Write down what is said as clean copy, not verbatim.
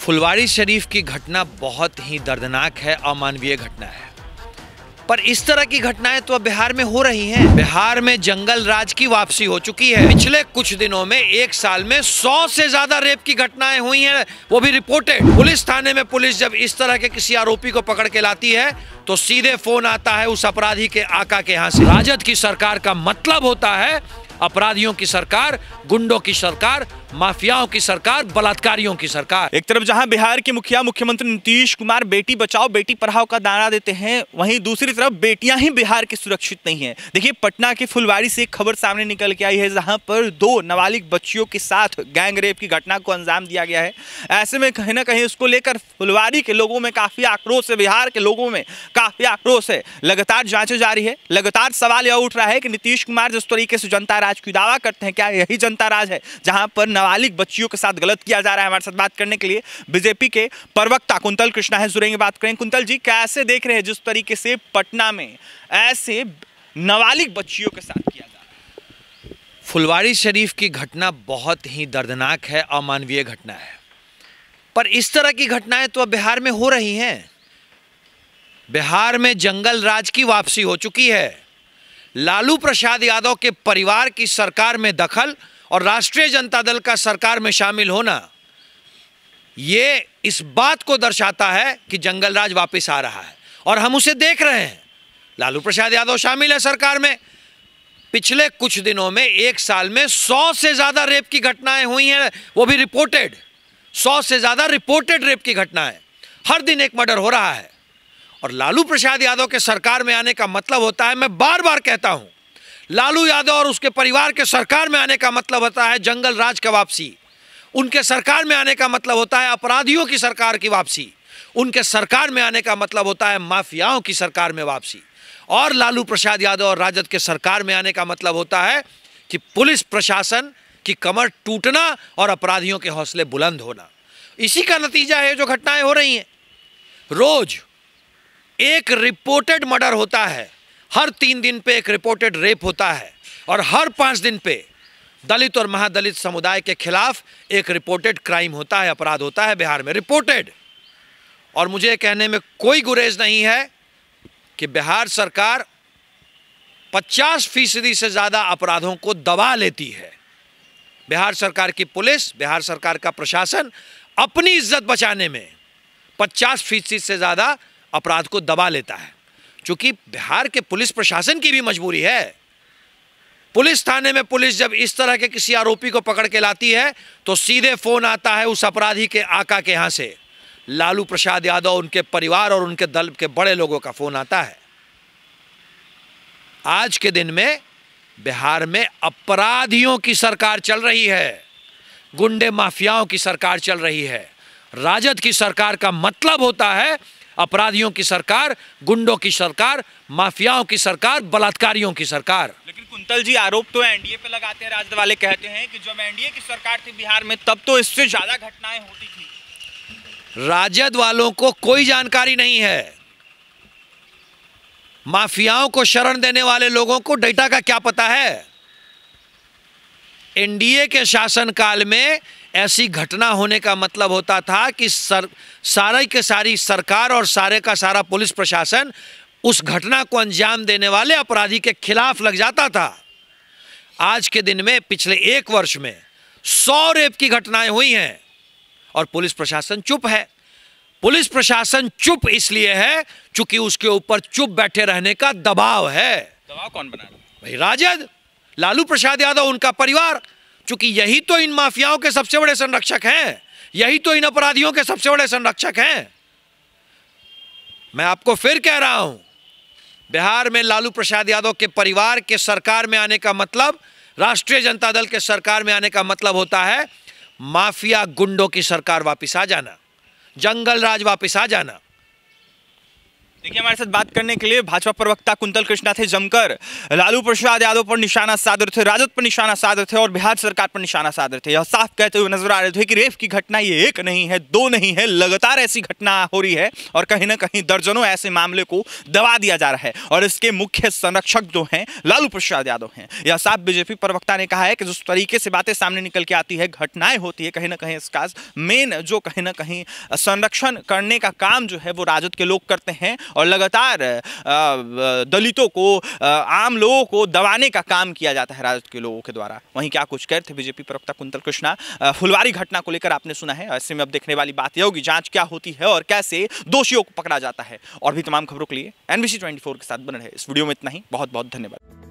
फुलवारी शरीफ की घटना बहुत ही दर्दनाक है, अमानवीय घटना है। पर इस तरह की घटनाएं तो अब बिहार में हो रही हैं। बिहार में जंगल राज की वापसी हो चुकी है। पिछले कुछ दिनों में एक साल में 100 से ज्यादा रेप की घटनाएं हुई हैं, वो भी रिपोर्टेड। पुलिस थाने में पुलिस जब इस तरह के किसी आरोपी को पकड़ के लाती है तो सीधे फोन आता है उस अपराधी के आका के यहाँ से। राजद की सरकार का मतलब होता है अपराधियों की सरकार, गुंडों की सरकार, माफियाओं की सरकार, बलात्कारियों की सरकार। एक तरफ जहां बिहार के मुख्यमंत्री नीतीश कुमार बेटी बचाओ बेटी पढ़ाओ का नारा देते हैं, वहीं दूसरी तरफ बेटियां ही बिहार की सुरक्षित नहीं हैं। देखिए, पटना के फुलवारी से एक खबर सामने निकल के आई है, जहां पर 2 नाबालिग बच्चियों के साथ गैंग रेप की घटना को अंजाम दिया गया है। ऐसे में कहीं ना कहीं उसको लेकर फुलवारी के लोगों में काफी आक्रोश है, बिहार के लोगों में काफी आक्रोश है। लगातार जांचें जारी है। लगातार सवाल यह उठ रहा है कि नीतीश कुमार जिस तरीके से जनता राज की दावा करते हैं, क्या यही जनता राज है जहां पर नाबालिग बच्चियों के साथ गलत किया जा रहा है? हमारे साथ बात करने के लिए बीजेपी के प्रवक्ता कुंतल कृष्णा है, जुड़ेंगे, बात करें। कुंतल जी, कैसे देख रहे हैं जिस तरीके से पटना में ऐसे नाबालिग बच्चियों के साथ किया जा रहा है? फुलवारी शरीफ की घटना बहुत ही दर्दनाक है, अमानवीय घटना है। पर इस तरह की घटनाएं तो अब बिहार में हो रही हैं। बिहार में जंगल राज की वापसी हो चुकी है। लालू प्रसाद यादव के परिवार की सरकार में दखल और राष्ट्रीय जनता दल का सरकार में शामिल होना, यह इस बात को दर्शाता है कि जंगल राज वापस आ रहा है और हम उसे देख रहे हैं। लालू प्रसाद यादव शामिल है सरकार में। पिछले कुछ दिनों में एक साल में 100 से ज्यादा रेप की घटनाएं हुई हैं, वो भी रिपोर्टेड। 100 से ज्यादा रिपोर्टेड रेप की घटनाएं। हर दिन एक मर्डर हो रहा है। और लालू प्रसाद यादव के सरकार में आने का मतलब होता है, मैं बार बार कहता हूं, लालू यादव और उसके परिवार के सरकार में आने का मतलब होता है जंगल राज का वापसी। उनके सरकार में आने का मतलब होता है अपराधियों की सरकार की वापसी। उनके सरकार में आने का मतलब होता है माफियाओं की सरकार में वापसी। और लालू प्रसाद यादव और राजद के सरकार में आने का मतलब होता है कि पुलिस प्रशासन की कमर टूटना और अपराधियों के हौसले बुलंद होना। इसी का नतीजा है जो घटनाएं हो रही हैं। रोज एक रिपोर्टेड मर्डर होता है, हर 3 दिन पे एक रिपोर्टेड रेप होता है और हर 5 दिन पे दलित और महादलित समुदाय के खिलाफ एक रिपोर्टेड क्राइम होता है, अपराध होता है बिहार में, रिपोर्टेड। और मुझे कहने में कोई गुरेज नहीं है कि बिहार सरकार 50% से ज़्यादा अपराधों को दबा लेती है। बिहार सरकार की पुलिस, बिहार सरकार का प्रशासन अपनी इज्जत बचाने में 50% से ज़्यादा अपराध को दबा लेता है। क्योंकि बिहार के पुलिस प्रशासन की भी मजबूरी है। पुलिस थाने में पुलिस जब इस तरह के किसी आरोपी को पकड़ के लाती है तो सीधे फोन आता है उस अपराधी के आका के यहां से। लालू प्रसाद यादव, उनके परिवार और उनके दल के बड़े लोगों का फोन आता है। आज के दिन में बिहार में अपराधियों की सरकार चल रही है, गुंडे माफियाओं की सरकार चल रही है। राजद की सरकार का मतलब होता है अपराधियों की सरकार, गुंडों की सरकार, माफियाओं की सरकार, बलात्कारियों की सरकार। लेकिन कुंतल जी, आरोप तो एनडीए पे लगाते हैं। राजद वाले कहते हैं कि जब एनडीए की सरकार थी बिहार में तब तो इससे ज्यादा घटनाएं होती थी। राजद वालों को कोई जानकारी नहीं है। माफियाओं को शरण देने वाले लोगों को डेटा का क्या पता है? एनडीए के शासनकाल में ऐसी घटना होने का मतलब होता था कि सारी के सारी सरकार और सारे का सारा पुलिस प्रशासन उस घटना को अंजाम देने वाले अपराधी के खिलाफ लग जाता था। आज के दिन में पिछले 1 वर्ष में 100 रेप की घटनाएं हुई हैं और पुलिस प्रशासन चुप है। पुलिस प्रशासन चुप इसलिए है क्योंकि उसके ऊपर चुप बैठे रहने का दबाव है। दबाव कौन बना रहा है? भाई राजद, लालू प्रसाद यादव, उनका परिवार। क्योंकि यही तो इन माफियाओं के सबसे बड़े संरक्षक हैं, यही तो इन अपराधियों के सबसे बड़े संरक्षक हैं। मैं आपको फिर कह रहा हूं, बिहार में लालू प्रसाद यादव के परिवार के सरकार में आने का मतलब, राष्ट्रीय जनता दल के सरकार में आने का मतलब होता है माफिया गुंडों की सरकार वापस आ जाना, जंगल राज वापस आ जाना। देखिए, हमारे साथ बात करने के लिए भाजपा प्रवक्ता कुंतल कृष्णा थे। जमकर लालू प्रसाद यादव पर निशाना साध रहे थे, राजद पर निशाना साध रहे थे और बिहार सरकार पर निशाना साध रहे थे। यह साफ कहते हुए नजर आ रहे थे कि रेप की घटना ये एक नहीं है, दो नहीं है, लगातार ऐसी घटना हो रही है और कहीं ना कहीं दर्जनों ऐसे मामले को दबा दिया जा रहा है और इसके मुख्य संरक्षक जो हैं लालू प्रसाद यादव हैं। यह साफ बीजेपी प्रवक्ता ने कहा है कि जिस तरीके से बातें सामने निकल के आती है, घटनाएं होती है, कहीं ना कहीं इसका मेन जो कहीं ना कहीं संरक्षण करने का काम जो है वो राजद के लोग करते हैं और लगातार दलितों को, आम लोगों को दबाने का काम किया जाता है राजद के लोगों के द्वारा। वहीं क्या कुछ कह रहे थे बीजेपी प्रवक्ता कुंतल कृष्णा। फुलवारी घटना को लेकर आपने सुना है। ऐसे में अब देखने वाली बात यह होगी जांच क्या होती है और कैसे दोषियों को पकड़ा जाता है। और भी तमाम खबरों के लिए NBC 24 के साथ बने रहे। इस वीडियो में इतना ही। बहुत बहुत धन्यवाद।